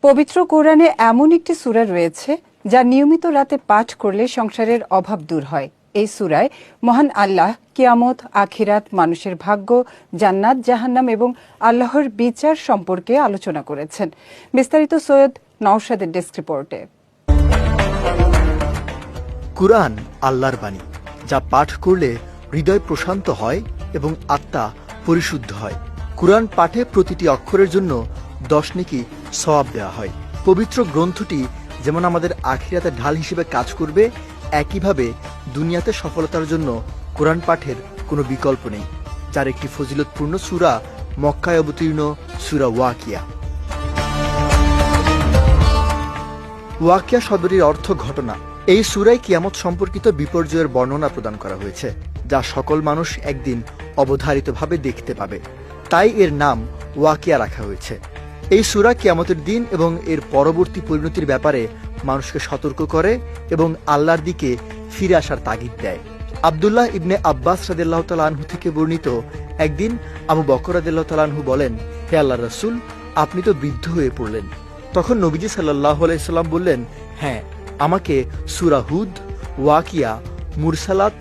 পবিত্র কোরআনে এমন একটি সূরা রয়েছে যা নিয়মিত রাতে পাঠ করলে সংসারের অভাব দূর হয়। এই সূরায় মহান আল্লাহ কিয়ামত, আখিরাত, মানুষের ভাগ্য, জান্নাত, জাহান্নাম এবং আল্লাহর বিচার সম্পর্কে আলোচনা করেছেন। বিস্তারিত সৈয়দ নওশাদের ডেস্ক রিপোর্টে। কুরআন আল্লাহর বাণী, যা পাঠ করলে হৃদয় প্রশান্ত হয় এবং আত্মা পরিশুদ্ধ হয়। কুরআন পাঠে প্রতিটি অক্ষরের জন্য 10 নেকি সওয়াব দেওয়া হয়। পবিত্র গ্রন্থটি যেমন আমাদের আখিরাতে ঢাল হিসেবে কাজ করবে, একইভাবে দুনিয়াতে সফলতার জন্য কুরআন পাঠের কোনো বিকল্প নেই, যার একটি ফজিলতপূর্ণ সূরা মক্কায় অবতীর্ণ সূরা ওয়াকিয়া। ওয়াকিয়া শব্দটির অর্থ ঘটনা। এই সূরায় কিয়ামত সম্পর্কিত বিপর্যয়ের বর্ণনা প্রদান করা হয়েছে, যা সকল মানুষ একদিন অবধারিতভাবে দেখতে পাবে। তাই এর নাম ওয়াকিয়া রাখা হয়েছে। এই সূরা কিয়ামতের দিন এবং এর পরবর্তী পরিণতির ব্যাপারে মানুষকে সতর্ক করে এবং আল্লাহর দিকে ফিরে আসার তাগিদ দেয়। আব্দুল্লাহ ইবনে আব্বাস রাদিয়াল্লাহু তাআলা আনহু থেকে বর্ণিত, একদিন আবু বকর রাদিয়াল্লাহু তাআলা আনহু বলেন, হে আল্লাহর রাসূল, আপনি তো বৃদ্ধ হয়ে পড়লেন। তখন নবীজি সাল্লাল্লাহু আলাইহি সাল্লাম বললেন, হ্যাঁ, আমাকে সূরা হুদ, ওয়াকিয়া, মুরসালাত,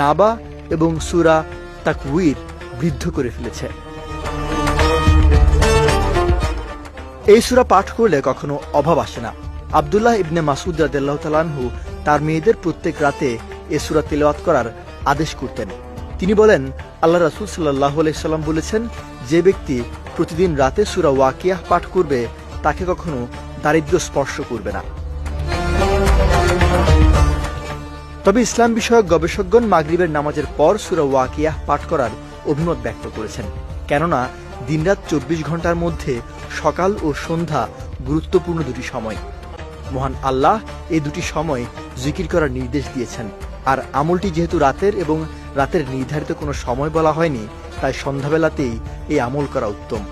নাবা এবং সূরা তাকওয়ির বৃদ্ধ করে ফেলেছে। এই সূরা পাঠ করলে কখনো অভাব আসে না। আব্দুল্লাহ ইবনে মাসউদ রাদিয়াল্লাহু তাআলা আনহু তার মেয়েদের প্রত্যেক রাতে এই সূরা তিলাওয়াত করার আদেশ করতেন। তিনি বলেন, আল্লাহ রাসূল সাল্লাল্লাহু আলাইহি সাল্লাম বলেছেন, যে ব্যক্তি প্রতিদিন রাতে সূরা ওয়াকিয়া পাঠ করবে, তাকে কখনো দারিদ্র স্পর্শ করবে না। তবে ইসলাম বিষয়ক গবেষকগণ মাগরিবের নামাজের পর সূরা ওয়াকিয়া পাঠ করার অভিমত ব্যক্ত করেছেন, কেননা দিনরাত 24 ঘন্টার মধ্যে সকাল ও সন্ধ্যা গুরুত্বপূর্ণ দুটি সময়। মহান আল্লাহ এই দুটি সময় জিকির করার নির্দেশ দিয়েছেন। আর আমলটি যেহেতু রাতের এবং রাতের নির্ধারিত কোনো সময় বলা হয়নি, তাই সন্ধ্যাবেলাতেই এই আমল করা উত্তম।